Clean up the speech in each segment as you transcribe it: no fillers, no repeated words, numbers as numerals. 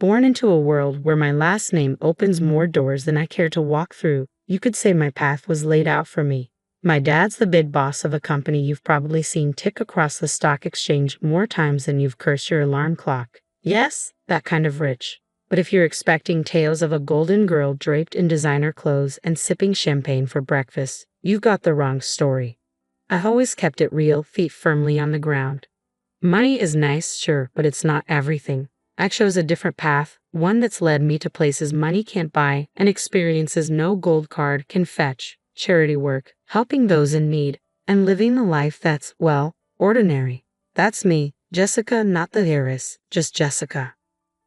Born into a world where my last name opens more doors than I care to walk through, you could say my path was laid out for me. My dad's the big boss of a company you've probably seen tick across the stock exchange more times than you've cursed your alarm clock. Yes, that kind of rich. But if you're expecting tales of a golden girl draped in designer clothes and sipping champagne for breakfast, you've got the wrong story. I've always kept it real, feet firmly on the ground. Money is nice, sure, but it's not everything. I chose a different path, one that's led me to places money can't buy and experiences no gold card can fetch. Charity work, helping those in need, and living the life that's, well, ordinary. That's me, Jessica, not the heiress, just Jessica.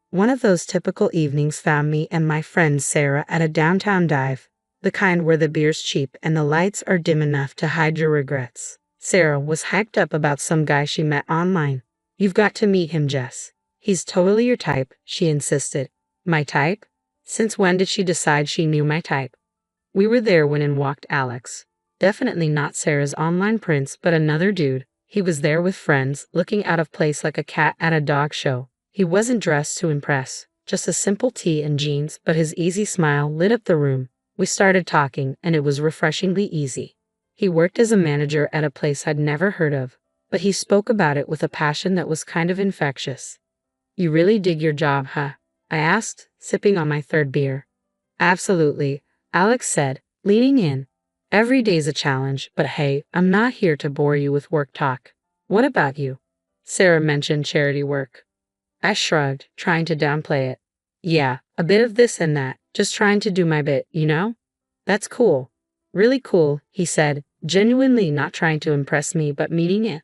One of those typical evenings found me and my friend Sarah at a downtown dive, the kind where the beer's cheap and the lights are dim enough to hide your regrets. Sarah was hyped up about some guy she met online. You've got to meet him, Jess. He's totally your type, she insisted. My type? Since when did she decide she knew my type? We were there when in walked Alex. Definitely not Sarah's online prince, but another dude. He was there with friends, looking out of place like a cat at a dog show. He wasn't dressed to impress, just a simple tee and jeans, but his easy smile lit up the room. We started talking, and it was refreshingly easy. He worked as a manager at a place I'd never heard of, but he spoke about it with a passion that was kind of infectious. You really dig your job, huh? I asked, sipping on my third beer. Absolutely, Alex said, leaning in. Every day's a challenge, but hey, I'm not here to bore you with work talk. What about you? Sarah mentioned charity work. I shrugged, trying to downplay it. Yeah, a bit of this and that, just trying to do my bit, you know? That's cool. Really cool, he said, genuinely not trying to impress me but meaning it.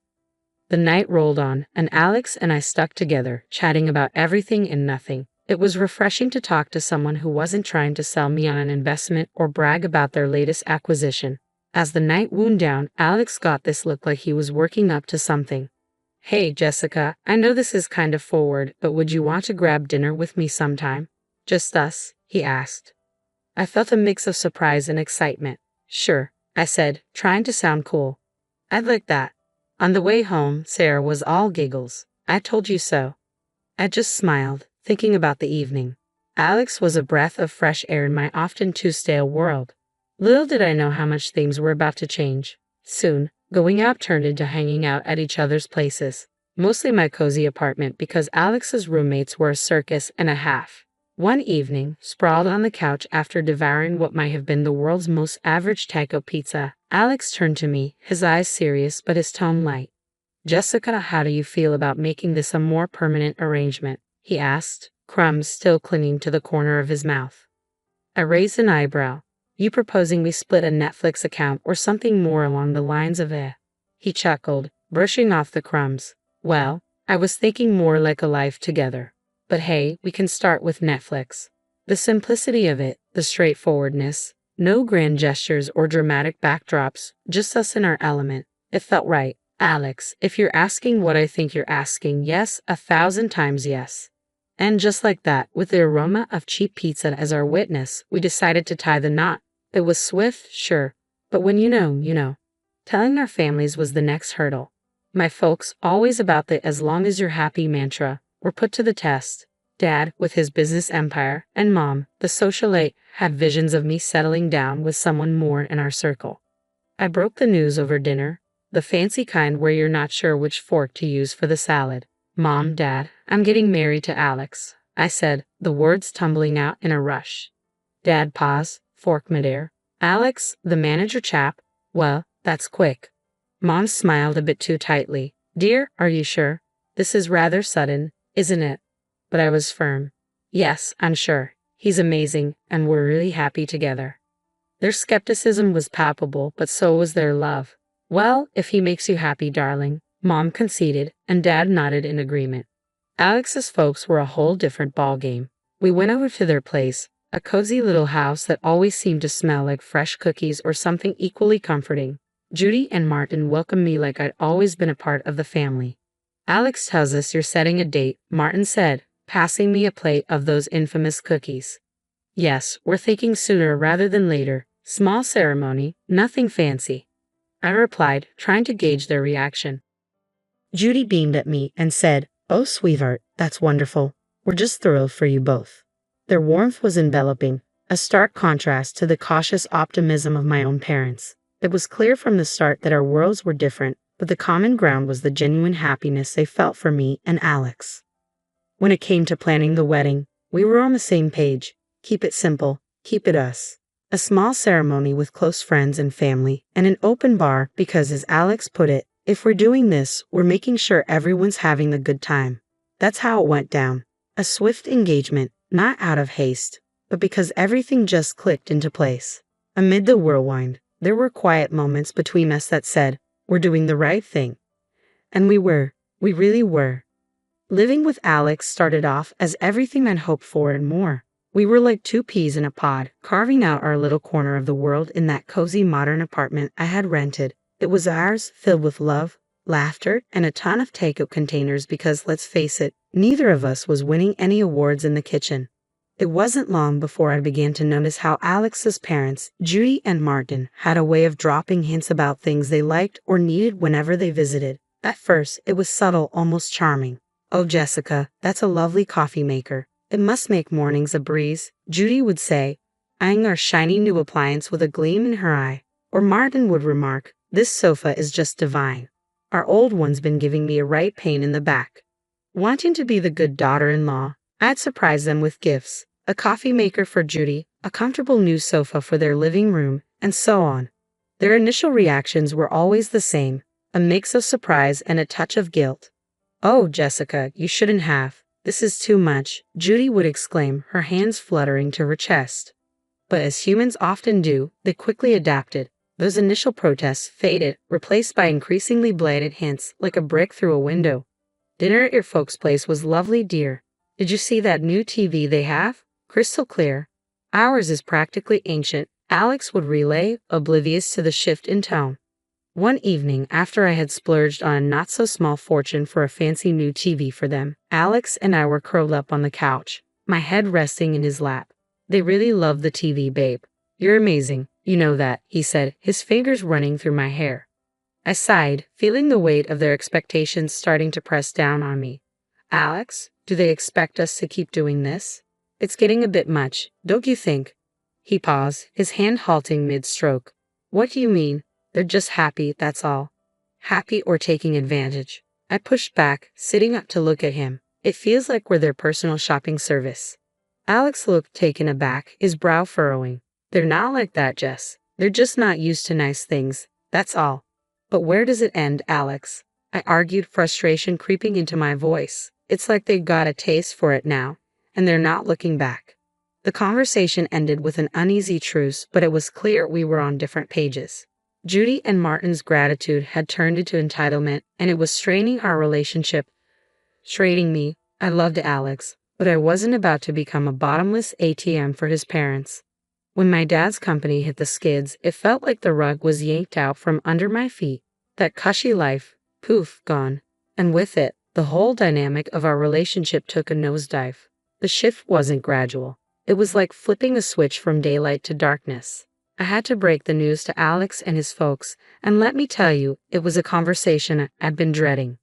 The night rolled on, and Alex and I stuck together, chatting about everything and nothing. It was refreshing to talk to someone who wasn't trying to sell me on an investment or brag about their latest acquisition. As the night wound down, Alex got this look like he was working up to something. Hey, Jessica, I know this is kind of forward, but would you want to grab dinner with me sometime? Just us, he asked. I felt a mix of surprise and excitement. Sure, I said, trying to sound cool. I'd like that. On the way home, Sarah was all giggles. I told you so. I just smiled, thinking about the evening. Alex was a breath of fresh air in my often too stale world. Little did I know how much things were about to change. Soon, going out turned into hanging out at each other's places. Mostly my cozy apartment because Alex's roommates were a circus and a half. One evening, sprawled on the couch after devouring what might have been the world's most average taco pizza, Alex turned to me, his eyes serious but his tone light. Jessica, how do you feel about making this a more permanent arrangement? He asked, crumbs still clinging to the corner of his mouth. I raised an eyebrow. You proposing we split a Netflix account or something more along the lines of eh? He chuckled, brushing off the crumbs. Well, I was thinking more like a life together. But hey, we can start with Netflix. The simplicity of it, the straightforwardness, no grand gestures or dramatic backdrops, just us in our element. It felt right. Alex, if you're asking what I think you're asking, yes, 1,000 times yes. And just like that, with the aroma of cheap pizza as our witness, we decided to tie the knot. It was swift, sure, but when you know. Telling our families was the next hurdle. My folks, always about the as long as you're happy mantra, were put to the test. Dad, with his business empire, and Mom, the socialite, had visions of me settling down with someone more in our circle. I broke the news over dinner, the fancy kind where you're not sure which fork to use for the salad. Mom, Dad, I'm getting married to Alex, I said, the words tumbling out in a rush. Dad paused, fork midair. Alex, the manager chap? Well, that's quick. Mom smiled a bit too tightly. Dear, are you sure? This is rather sudden, isn't it? But I was firm. Yes, I'm sure. He's amazing, and we're really happy together. Their skepticism was palpable, but so was their love. Well, if he makes you happy, darling, Mom conceded, and Dad nodded in agreement. Alex's folks were a whole different ballgame. We went over to their place, a cozy little house that always seemed to smell like fresh cookies or something equally comforting. Judy and Martin welcomed me like I'd always been a part of the family. Alex tells us you're setting a date, Martin said, passing me a plate of those infamous cookies. Yes, we're thinking sooner rather than later. Small ceremony, nothing fancy. I replied, trying to gauge their reaction. Judy beamed at me and said, Oh, sweetheart, that's wonderful. We're just thrilled for you both." Their warmth was enveloping, a stark contrast to the cautious optimism of my own parents. It was clear from the start that our worlds were different, but the common ground was the genuine happiness they felt for me and Alex. When it came to planning the wedding, we were on the same page. Keep it simple, keep it us. A small ceremony with close friends and family, and an open bar because, as Alex put it, if we're doing this, we're making sure everyone's having a good time. That's how it went down. A swift engagement, not out of haste, but because everything just clicked into place. Amid the whirlwind, there were quiet moments between us that said, "We're doing the right thing." And we were. We really were. Living with Alex started off as everything I'd hoped for and more. We were like two peas in a pod, carving out our little corner of the world in that cozy modern apartment I had rented. It was ours, filled with love, laughter, and a ton of takeout containers because, let's face it, neither of us was winning any awards in the kitchen. It wasn't long before I began to notice how Alex's parents, Judy and Martin, had a way of dropping hints about things they liked or needed whenever they visited. At first, it was subtle, almost charming. "Oh, Jessica, that's a lovely coffee maker. It must make mornings a breeze," Judy would say, eyeing our shiny new appliance with a gleam in her eye. Or Martin would remark, "This sofa is just divine. Our old one's been giving me a right pain in the back." Wanting to be the good daughter-in-law, I'd surprise them with gifts, a coffee maker for Judy, a comfortable new sofa for their living room, and so on. Their initial reactions were always the same, a mix of surprise and a touch of guilt. "Oh, Jessica, you shouldn't have. This is too much," Judy would exclaim, her hands fluttering to her chest. But as humans often do, they quickly adapted. Those initial protests faded, replaced by increasingly bladed hints, like a brick through a window. "Dinner at your folks' place was lovely, dear. Did you see that new TV they have? Crystal clear. Ours is practically ancient," Alex would relay, oblivious to the shift in tone. One evening, after I had splurged on a not-so-small fortune for a fancy new TV for them, Alex and I were curled up on the couch, my head resting in his lap. "They really love the TV, babe. You're amazing, you know that," he said, his fingers running through my hair. I sighed, feeling the weight of their expectations starting to press down on me. "Alex, do they expect us to keep doing this? It's getting a bit much, don't you think?" He paused, his hand halting mid-stroke. "What do you mean? They're just happy, that's all." "Happy or taking advantage?" I pushed back, sitting up to look at him. "It feels like we're their personal shopping service." Alex looked taken aback, his brow furrowing. "They're not like that, Jess. They're just not used to nice things, that's all." "But where does it end, Alex?" I argued, frustration creeping into my voice. "It's like they've got a taste for it now, and they're not looking back." The conversation ended with an uneasy truce, but it was clear we were on different pages. Judy and Martin's gratitude had turned into entitlement, and it was straining our relationship. Straining me. I loved Alex, but I wasn't about to become a bottomless ATM for his parents. When my dad's company hit the skids, it felt like the rug was yanked out from under my feet. That cushy life, poof, gone. And with it, the whole dynamic of our relationship took a nosedive. The shift wasn't gradual. It was like flipping a switch from daylight to darkness. I had to break the news to Alex and his folks, and let me tell you, it was a conversation I'd been dreading.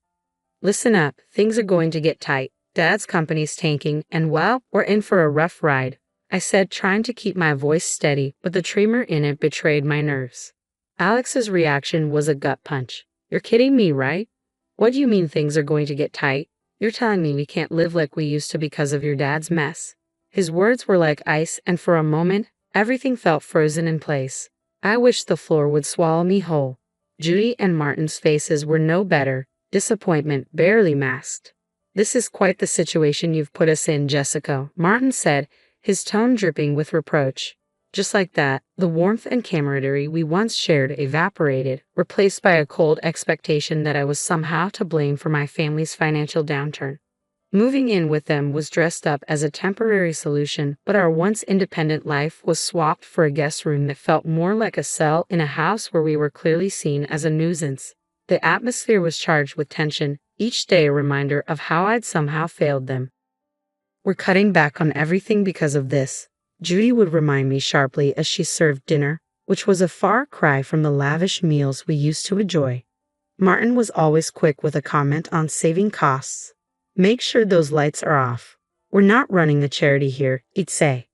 "Listen up, things are going to get tight. Dad's company's tanking, and well, we're in for a rough ride," I said, trying to keep my voice steady, but the tremor in it betrayed my nerves. Alex's reaction was a gut punch. "You're kidding me, right? What do you mean things are going to get tight? You're telling me we can't live like we used to because of your dad's mess?" His words were like ice, and for a moment, everything felt frozen in place. I wished the floor would swallow me whole. Judy and Martin's faces were no better, disappointment barely masked. "This is quite the situation you've put us in, Jessica," Martin said, his tone dripping with reproach. Just like that, the warmth and camaraderie we once shared evaporated, replaced by a cold expectation that I was somehow to blame for my family's financial downturn. Moving in with them was dressed up as a temporary solution, but our once independent life was swapped for a guest room that felt more like a cell in a house where we were clearly seen as a nuisance. The atmosphere was charged with tension, each day a reminder of how I'd somehow failed them. "We're cutting back on everything because of this," Judy would remind me sharply as she served dinner, which was a far cry from the lavish meals we used to enjoy. Martin was always quick with a comment on saving costs. "Make sure those lights are off. We're not running a charity here, he'd say.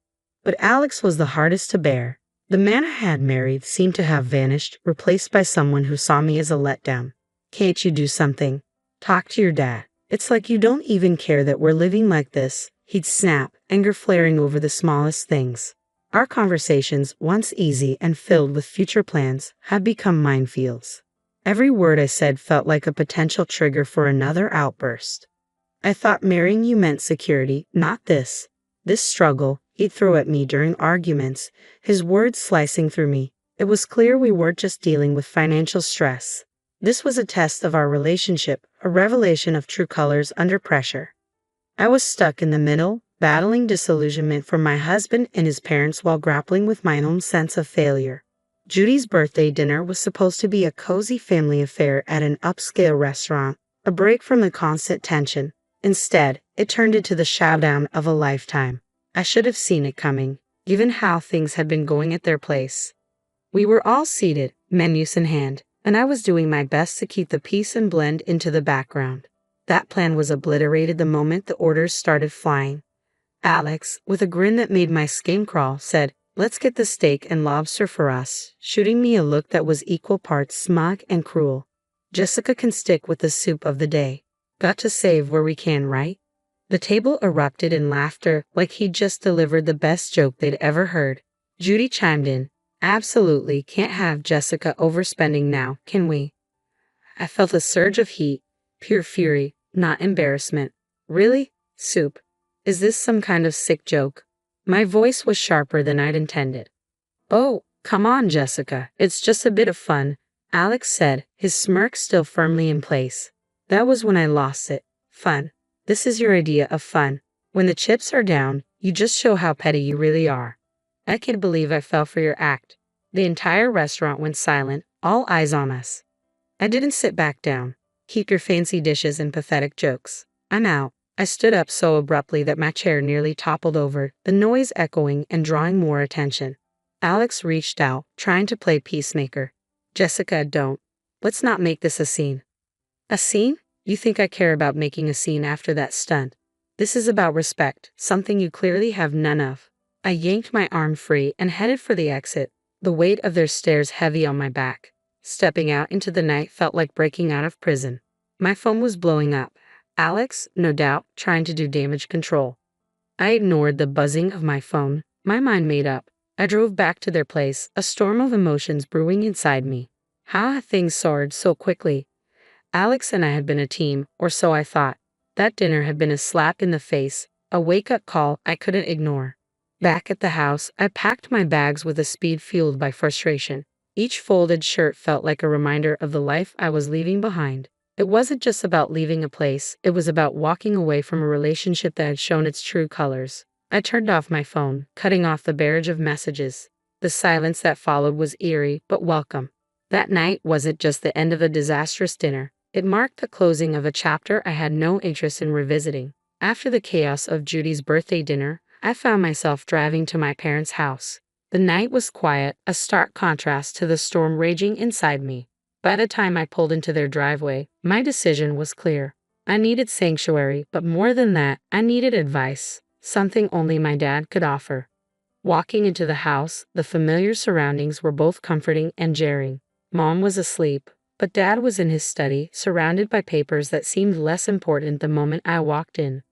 But Alex was the hardest to bear. The man I had married seemed to have vanished, replaced by someone who saw me as a letdown. Can't you do something? Talk to your dad. It's like you don't even care that we're living like this, he'd snap, anger flaring over the smallest things. Our conversations, once easy and filled with future plans, had become minefields. Every word I said felt like a potential trigger for another outburst. I thought marrying you meant security, not this. This struggle, he'd throw at me during arguments, his words slicing through me. It was clear we weren't just dealing with financial stress. This was a test of our relationship, a revelation of true colors under pressure. I was stuck in the middle, battling disillusionment from my husband and his parents while grappling with my own sense of failure. Judy's birthday dinner was supposed to be a cozy family affair at an upscale restaurant, a break from the constant tension. Instead, it turned into the showdown of a lifetime. I should have seen it coming, given how things had been going at their place. We were all seated, menus in hand, and I was doing my best to keep the peace and blend into the background. That plan was obliterated the moment the orders started flying. Alex, with a grin that made my skin crawl, said, "Let's get the steak and lobster for us," shooting me a look that was equal parts smug and cruel. Jessica can stick with the soup of the day. Got to save where we can, right? The table erupted in laughter like he'd just delivered the best joke they'd ever heard. Judy chimed in, "Absolutely, can't have Jessica overspending now, can we?" I felt a surge of heat, pure fury, not embarrassment. "Really? Soup? Is this some kind of sick joke?" My voice was sharper than I'd intended. "Oh, come on, Jessica, it's just a bit of fun," Alex said, his smirk still firmly in place. That was when I lost it. Fun. This is your idea of fun. When the chips are down, you just show how petty you really are. I can't believe I fell for your act. The entire restaurant went silent, all eyes on us. I didn't sit back down. Keep your fancy dishes and pathetic jokes. I'm out. I stood up so abruptly that my chair nearly toppled over, the noise echoing and drawing more attention. Alex reached out, trying to play peacemaker. "Jessica, don't. Let's not make this a scene." "A scene? You think I care about making a scene after that stunt? This is about respect, something you clearly have none of." I yanked my arm free and headed for the exit, the weight of their stares heavy on my back. Stepping out into the night felt like breaking out of prison. My phone was blowing up. Alex, no doubt, trying to do damage control. I ignored the buzzing of my phone, my mind made up. I drove back to their place, a storm of emotions brewing inside me. How had things soared so quickly? Alex and I had been a team, or so I thought. That dinner had been a slap in the face, a wake-up call I couldn't ignore. Back at the house, I packed my bags with a speed fueled by frustration. Each folded shirt felt like a reminder of the life I was leaving behind. It wasn't just about leaving a place, it was about walking away from a relationship that had shown its true colors. I turned off my phone, cutting off the barrage of messages. The silence that followed was eerie, but welcome. That night wasn't just the end of a disastrous dinner. It marked the closing of a chapter I had no interest in revisiting. After the chaos of Judy's birthday dinner, I found myself driving to my parents' house. The night was quiet, a stark contrast to the storm raging inside me. By the time I pulled into their driveway, my decision was clear. I needed sanctuary, but more than that, I needed advice, something only my dad could offer. Walking into the house, the familiar surroundings were both comforting and jarring. Mom was asleep, but Dad was in his study, surrounded by papers that seemed less important the moment I walked in.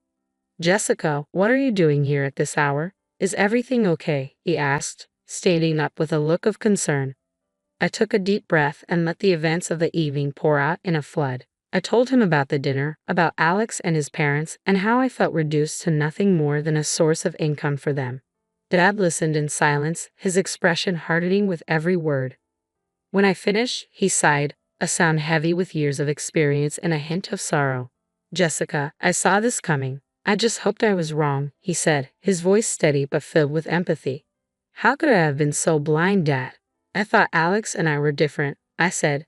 "Jessica, what are you doing here at this hour? Is everything okay?" he asked, standing up with a look of concern. I took a deep breath and let the events of the evening pour out in a flood. I told him about the dinner, about Alex and his parents, and how I felt reduced to nothing more than a source of income for them. Dad listened in silence, his expression hardening with every word. When I finished, he sighed, a sound heavy with years of experience and a hint of sorrow. "Jessica, I saw this coming. I just hoped I was wrong," he said, his voice steady but filled with empathy. "How could I have been so blind, Dad? I thought Alex and I were different," I said,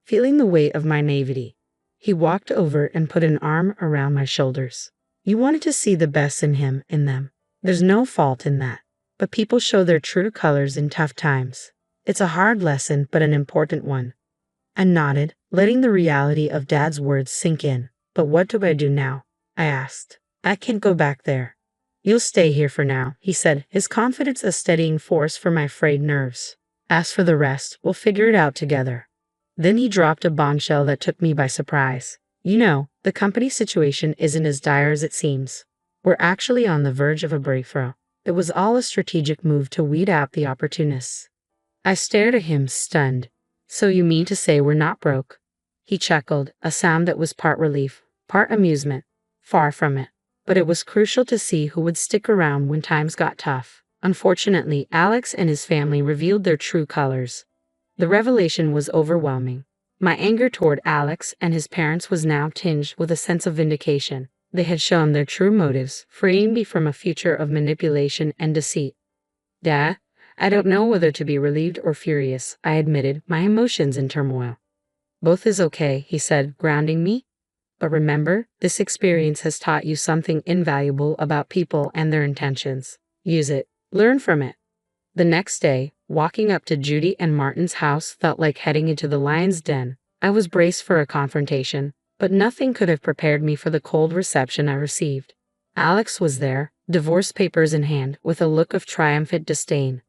feeling the weight of my naivety. He walked over and put an arm around my shoulders. "You wanted to see the best in him, in them. There's no fault in that. But people show their true colors in tough times. It's a hard lesson, but an important one." I nodded, letting the reality of Dad's words sink in. "But what do I do now?" I asked. I can't go back there. You'll stay here for now, he said, his confidence a steadying force for my frayed nerves. As for the rest, we'll figure it out together. Then he dropped a bombshell that took me by surprise. You know, the company situation isn't as dire as it seems. We're actually on the verge of a breakthrough. It was all a strategic move to weed out the opportunists. I stared at him, stunned. So you mean to say we're not broke? He chuckled, a sound that was part relief, part amusement. Far from it. But it was crucial to see who would stick around when times got tough. Unfortunately, Alex and his family revealed their true colors. The revelation was overwhelming. My anger toward Alex and his parents was now tinged with a sense of vindication. They had shown their true motives, freeing me from a future of manipulation and deceit. Dad, I don't know whether to be relieved or furious, I admitted, my emotions in turmoil. Both is okay, he said, grounding me. But remember, this experience has taught you something invaluable about people and their intentions. Use it. Learn from it. The next day, walking up to Judy and Martin's house felt like heading into the lion's den. I was braced for a confrontation, but nothing could have prepared me for the cold reception I received. Alex was there, divorce papers in hand, with a look of triumphant disdain.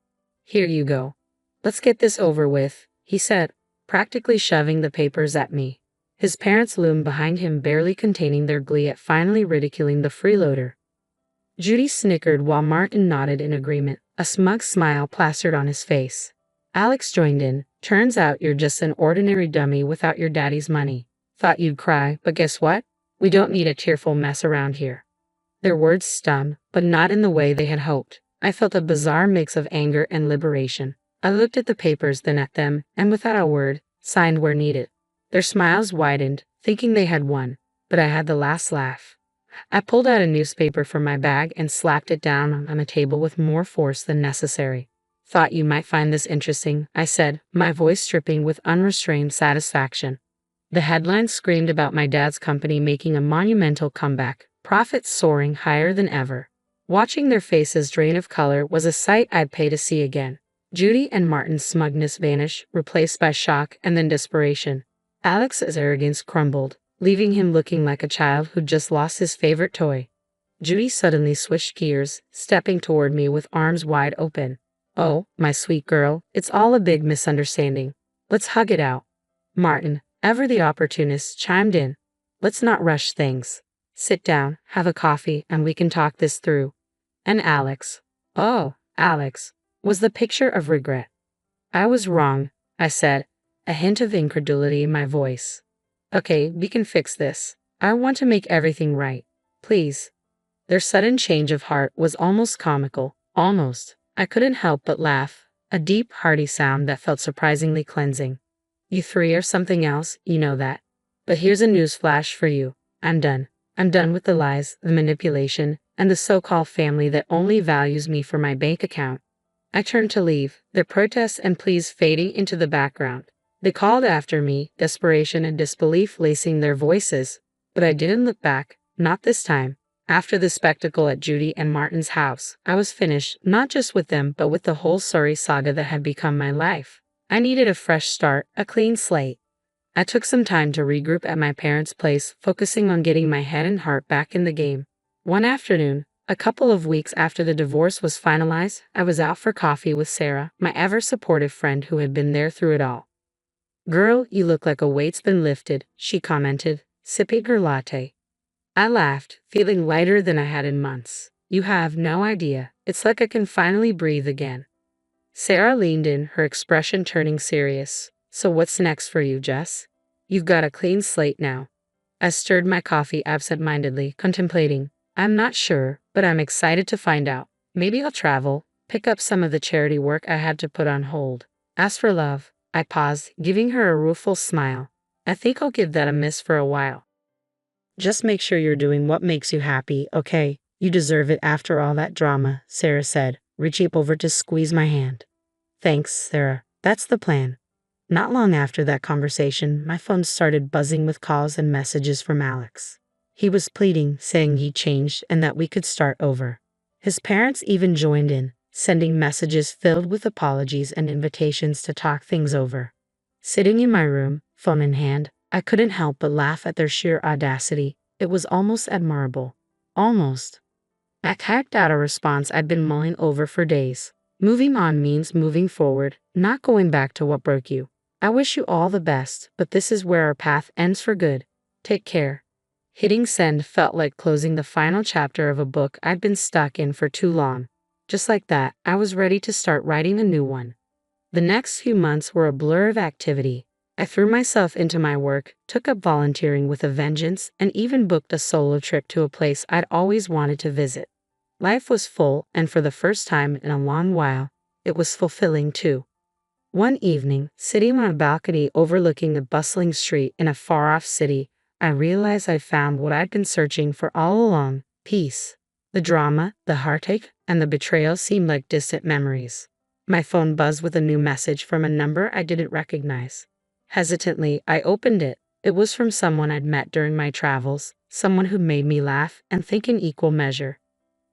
Here you go. Let's get this over with, he said, practically shoving the papers at me. His parents loomed behind him, barely containing their glee at finally ridiculing the freeloader. Judy snickered while Martin nodded in agreement, a smug smile plastered on his face. Alex joined in. Turns out you're just an ordinary dummy without your daddy's money. Thought you'd cry, but guess what? We don't need a tearful mess around here. Their words stung, but not in the way they had hoped. I felt a bizarre mix of anger and liberation. I looked at the papers, then at them, and without a word, signed where needed. Their smiles widened, thinking they had won, but I had the last laugh. I pulled out a newspaper from my bag and slapped it down on a table with more force than necessary. Thought you might find this interesting, I said, my voice dripping with unrestrained satisfaction. The headline screamed about my dad's company making a monumental comeback, profits soaring higher than ever. Watching their faces drain of color was a sight I'd pay to see again. Judy and Martin's smugness vanished, replaced by shock and then desperation. Alex's arrogance crumbled, leaving him looking like a child who'd just lost his favorite toy. Judy suddenly switched gears, stepping toward me with arms wide open. Oh, my sweet girl, it's all a big misunderstanding. Let's hug it out. Martin, ever the opportunist, chimed in. Let's not rush things. Sit down, have a coffee, and we can talk this through. And Alex. Oh, Alex. Was the picture of regret. I was wrong, I said, a hint of incredulity in my voice. Okay, we can fix this. I want to make everything right. Please. Their sudden change of heart was almost comical. Almost. I couldn't help but laugh, a deep, hearty sound that felt surprisingly cleansing. You three are something else, you know that. But here's a news flash for you. I'm done. I'm done with the lies, the manipulation, and the so-called family that only values me for my bank account. I turned to leave, their protests and pleas fading into the background. They called after me, desperation and disbelief lacing their voices, but I didn't look back, not this time. After the spectacle at Judy and Martin's house, I was finished, not just with them, but with the whole sorry saga that had become my life. I needed a fresh start, a clean slate. I took some time to regroup at my parents' place, focusing on getting my head and heart back in the game. One afternoon, a couple of weeks after the divorce was finalized, I was out for coffee with Sarah, my ever-supportive friend who had been there through it all. Girl, you look like a weight's been lifted, she commented, sipping her latte. I laughed, feeling lighter than I had in months. You have no idea. It's like I can finally breathe again. Sarah leaned in, her expression turning serious. So what's next for you, Jess? You've got a clean slate now. I stirred my coffee absent-mindedly, contemplating. I'm not sure, but I'm excited to find out. Maybe I'll travel, pick up some of the charity work I had to put on hold. As for love, I paused, giving her a rueful smile. I think I'll give that a miss for a while. Just make sure you're doing what makes you happy, okay? You deserve it after all that drama, Sarah said, reaching over to squeeze my hand. Thanks, Sarah. That's the plan. Not long after that conversation, my phone started buzzing with calls and messages from Alex. He was pleading, saying he'd changed and that we could start over. His parents even joined in, sending messages filled with apologies and invitations to talk things over. Sitting in my room, phone in hand, I couldn't help but laugh at their sheer audacity. It was almost admirable. Almost. I typed out a response I'd been mulling over for days. Moving on means moving forward, not going back to what broke you. I wish you all the best, but this is where our path ends for good. Take care. Hitting send felt like closing the final chapter of a book I'd been stuck in for too long. Just like that, I was ready to start writing a new one. The next few months were a blur of activity. I threw myself into my work, took up volunteering with a vengeance, and even booked a solo trip to a place I'd always wanted to visit. Life was full, and for the first time in a long while, it was fulfilling too. One evening, sitting on a balcony overlooking the bustling street in a far-off city, I realized I'd found what I'd been searching for all along: peace. The drama, the heartache, and the betrayal seemed like distant memories. My phone buzzed with a new message from a number I didn't recognize. Hesitantly, I opened it. It was from someone I'd met during my travels, someone who made me laugh and think in equal measure.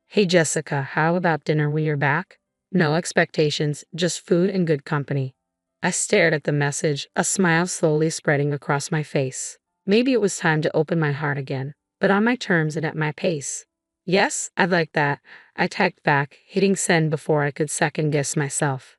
"Hey Jessica, how about dinner when you're back?" No expectations, just food and good company. I stared at the message, a smile slowly spreading across my face. Maybe it was time to open my heart again, but on my terms and at my pace. "Yes, I'd like that," I typed back, hitting send before I could second-guess myself.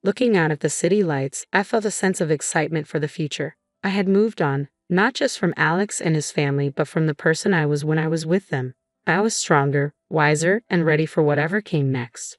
Looking out at the city lights, I felt a sense of excitement for the future. I had moved on, not just from Alex and his family, but from the person I was when I was with them. I was stronger, wiser, and ready for whatever came next.